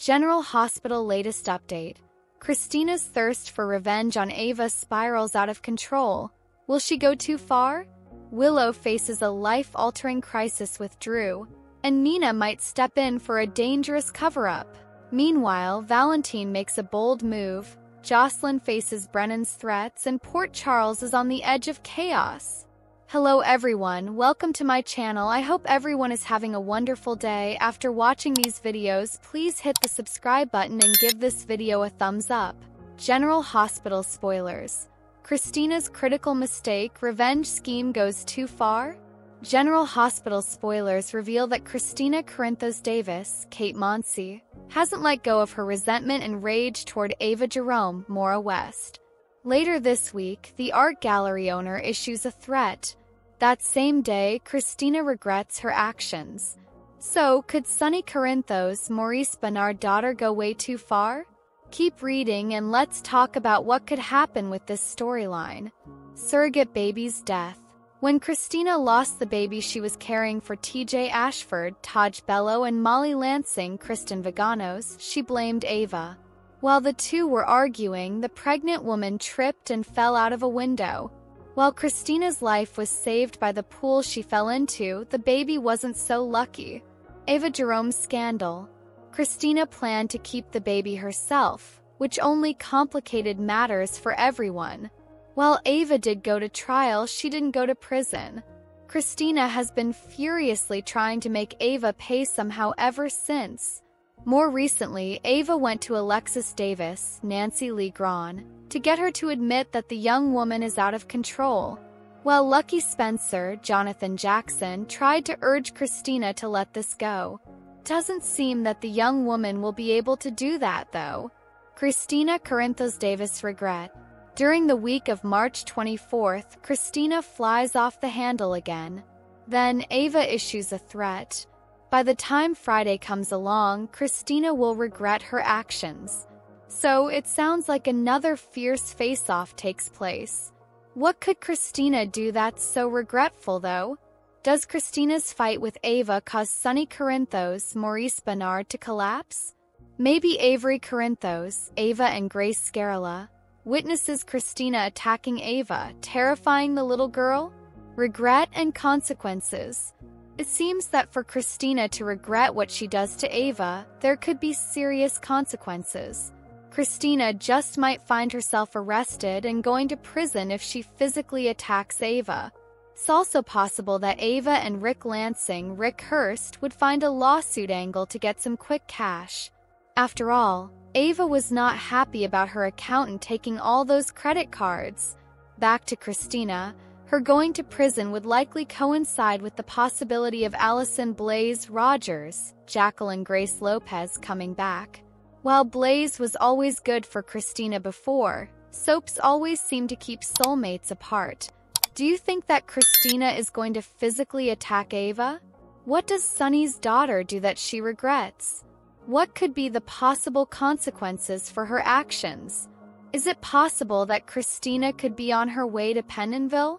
General Hospital latest update. Kristina's thirst for revenge on Ava spirals out of control. Will she go too far? Willow faces a life-altering crisis with Drew, and Nina might step in for a dangerous cover-up. Meanwhile, Valentin makes a bold move, Jocelyn faces Brennan's threats, and Port Charles is on the edge of chaos. Hello everyone, welcome to my channel. I hope everyone is having a wonderful day. After watching these videos, please hit the subscribe button and give this video a thumbs up. General Hospital spoilers. Kristina's critical mistake, revenge scheme goes too far? General Hospital spoilers reveal that Kristina Corinthos Davis, Kate Monsey, hasn't let go of her resentment and rage toward Ava Jerome, Maura West. Later this week, the art gallery owner issues a threat. That same day, Kristina regrets her actions. So, could Sunny Corinthos, Maurice Bernard daughter go way too far? Keep reading and let's talk about what could happen with this storyline. Surrogate baby's death. When Kristina lost the baby she was carrying for TJ Ashford, Taj Bello, and Molly Lansing, Kristen Vaganos, she blamed Ava. While the two were arguing, the pregnant woman tripped and fell out of a window. While Kristina's life was saved by the pool she fell into, the baby wasn't so lucky. Ava Jerome's scandal. Kristina planned to keep the baby herself, which only complicated matters for everyone. While Ava did go to trial, she didn't go to prison. Kristina has been furiously trying to make Ava pay somehow ever since. More recently, Ava went to Alexis Davis, Nancy Lee Grahn, to get her to admit that the young woman is out of control. While Lucky Spencer, Jonathan Jackson, tried to urge Kristina to let this go. Doesn't seem that the young woman will be able to do that, though. Kristina Corinthos Davis regret. During the week of March 24th, Kristina flies off the handle again. Then Ava issues a threat. By the time Friday comes along, Kristina will regret her actions. So it sounds like another fierce face-off takes place. What could Kristina do that's so regretful, though? Does Kristina's fight with Ava cause Sunny Corinthos, Maurice Bernard to collapse? Maybe Avery Corinthos, Ava and Grace Scarella, witnesses Kristina attacking Ava, terrifying the little girl? Regret and consequences. It seems that for Kristina to regret what she does to Ava, there could be serious consequences. Kristina just might find herself arrested and going to prison if she physically attacks Ava. It's also possible that Ava and Rick Lansing, Rick Hurst, would find a lawsuit angle to get some quick cash. After all, Ava was not happy about her accountant taking all those credit cards. Back to Kristina. Her going to prison would likely coincide with the possibility of Allison Blaze Rogers, Jacqueline Grace Lopez coming back. While Blaze was always good for Kristina before, soaps always seem to keep soulmates apart. Do you think that Kristina is going to physically attack Ava? What does Sunny's daughter do that she regrets? What could be the possible consequences for her actions? Is it possible that Kristina could be on her way to Pentonville?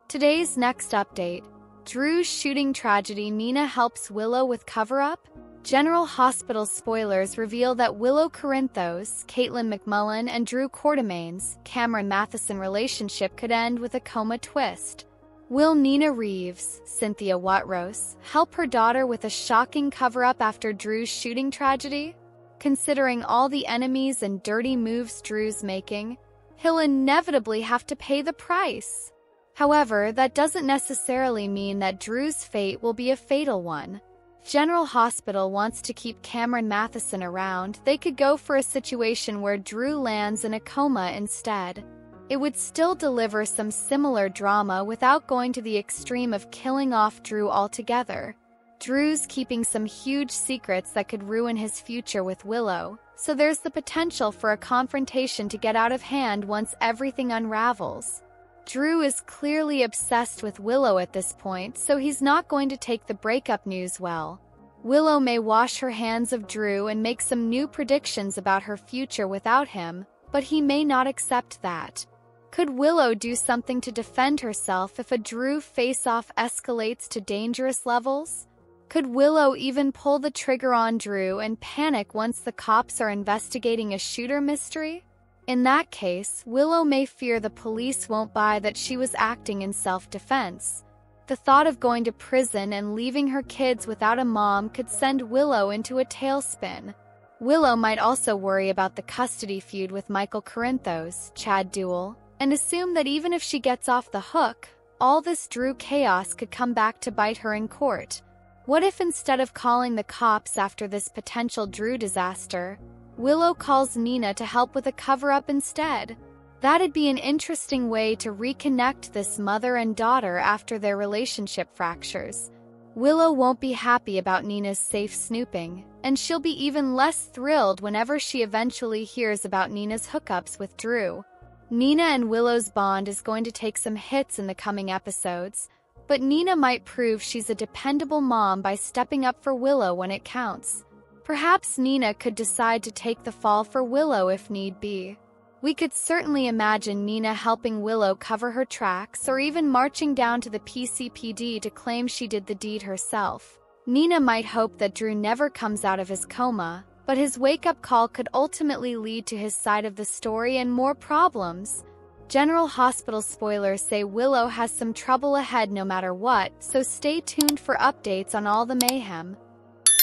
Today's next update. Drew's shooting tragedy. Nina helps Willow with cover-up? General Hospital spoilers reveal that Willow Corinthos, Caitlin McMullen, and Drew Quartermain's, Cameron Matheson relationship could end with a coma twist. Will Nina Reeves, Cynthia Watrose, help her daughter with a shocking cover-up after Drew's shooting tragedy? Considering all the enemies and dirty moves Drew's making, he'll inevitably have to pay the price. However, that doesn't necessarily mean that Drew's fate will be a fatal one. General Hospital wants to keep Cameron Matheson around. They could go for a situation where Drew lands in a coma instead. It would still deliver some similar drama without going to the extreme of killing off Drew altogether. Drew's keeping some huge secrets that could ruin his future with Willow, so there's the potential for a confrontation to get out of hand once everything unravels. Drew is clearly obsessed with Willow at this point, so he's not going to take the breakup news well. Willow may wash her hands of Drew and make some new predictions about her future without him, but he may not accept that. Could Willow do something to defend herself if a Drew face-off escalates to dangerous levels? Could Willow even pull the trigger on Drew and panic once the cops are investigating a shooter mystery? In that case, Willow may fear the police won't buy that she was acting in self-defense. The thought of going to prison and leaving her kids without a mom could send Willow into a tailspin. Willow might also worry about the custody feud with Michael Corinthos, Chad Duell, and assume that even if she gets off the hook, all this Drew chaos could come back to bite her in court. What if instead of calling the cops after this potential Drew disaster, Willow calls Nina to help with a cover-up instead? That'd be an interesting way to reconnect this mother and daughter after their relationship fractures. Willow won't be happy about Nina's safe snooping, and she'll be even less thrilled whenever she eventually hears about Nina's hookups with Drew. Nina and Willow's bond is going to take some hits in the coming episodes, but Nina might prove she's a dependable mom by stepping up for Willow when it counts. Perhaps Nina could decide to take the fall for Willow if need be. We could certainly imagine Nina helping Willow cover her tracks or even marching down to the PCPD to claim she did the deed herself. Nina might hope that Drew never comes out of his coma, but his wake-up call could ultimately lead to his side of the story and more problems. General Hospital spoilers say Willow has some trouble ahead no matter what, so stay tuned for updates on all the mayhem.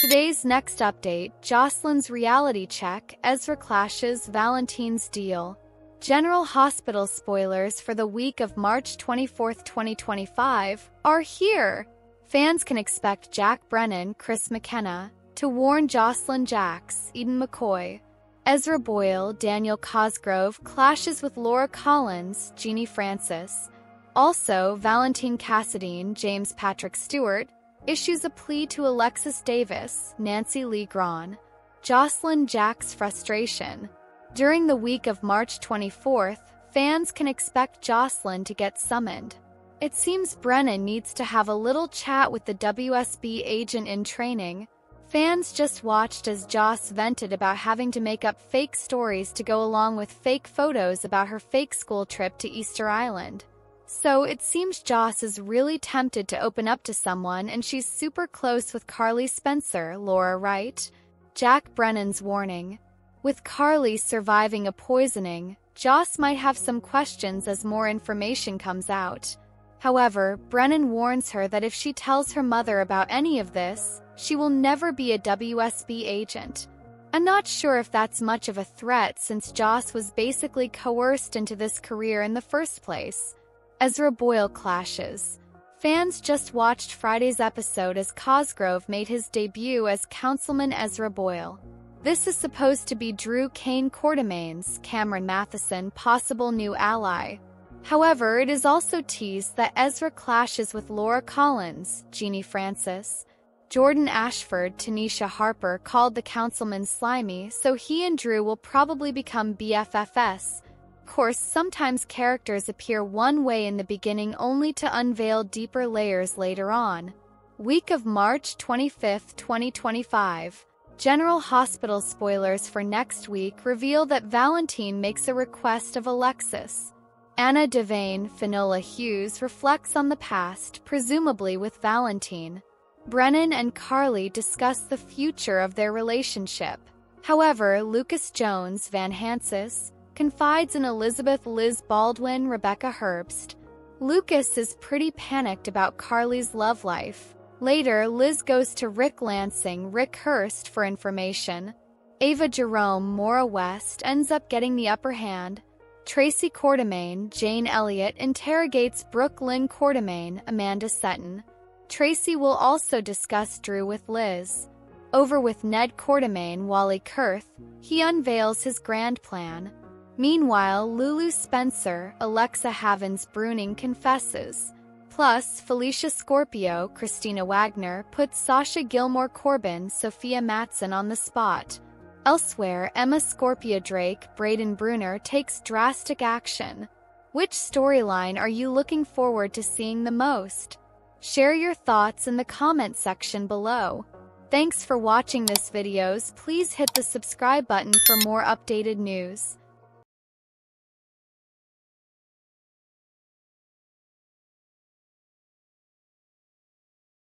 Today's next update, Jocelyn's reality check, Ezra clashes Valentin's deal. General Hospital spoilers for the week of March 24, 2025, are here. Fans can expect Jack Brennan, Chris McKenna, to warn Jocelyn Jacks, Eden McCoy. Ezra Boyle, Daniel Cosgrove clashes with Laura Collins, Jeannie Francis. Also, Valentin Cassadine, James Patrick Stewart, issues a plea to Alexis Davis, Nancy Lee Grahn. Jocelyn Jack's frustration. During the week of March 24th, fans can expect Jocelyn to get summoned. It seems Brennan needs to have a little chat with the WSB agent in training. Fans just watched as Joss vented about having to make up fake stories to go along with fake photos about her fake school trip to Easter Island. So it seems Joss is really tempted to open up to someone, and she's super close with Carly Spencer, Laura Wright. Jack Brennan's warning. With Carly surviving a poisoning, Joss might have some questions as more information comes out. However, Brennan warns her that if she tells her mother about any of this, she will never be a WSB agent. I'm not sure if that's much of a threat since Joss was basically coerced into this career in the first place. Ezra Boyle clashes. Fans just watched Friday's episode as Cosgrove made his debut as Councilman Ezra Boyle. This is supposed to be Drew Kane Quartermain's, Cameron Matheson, possible new ally. However, it is also teased that Ezra clashes with Laura Collins, Jeannie Francis. Jordan Ashford, Tanisha Harper called the councilman slimy, so he and Drew will probably become BFFs. Of course, sometimes characters appear one way in the beginning only to unveil deeper layers later on. Week of March 25, 2025. General Hospital spoilers for next week reveal that Valentin makes a request of Alexis. Anna Devane, Finola Hughes reflects on the past, presumably with Valentin. Brennan and Carly discuss the future of their relationship. However, Lucas Jones, Van Hansis, confides in Elizabeth Liz Baldwin, Rebecca Herbst. Lucas is pretty panicked about Carly's love life. Later, Liz goes to Rick Lansing, Rick Hurst, for information. Ava Jerome, Maura West, ends up getting the upper hand. Tracy Quartermain, Jane Elliott, interrogates Brooke Lynn Quartermain, Amanda Sutton. Tracy will also discuss Drew with Liz. Over with Ned Quartermain, Wally Kurth, he unveils his grand plan. Meanwhile, Lulu Spencer, Alexa Havens Bruning confesses. Plus, Felicia Scorpio, Kristina Wagner, puts Sasha Gilmore Corbin, Sophia Matson on the spot. Elsewhere, Emma Scorpia Drake, Braden Bruner takes drastic action. Which storyline are you looking forward to seeing the most? Share your thoughts in the comment section below. Thanks for watching this videos. Please hit the subscribe button for more updated news.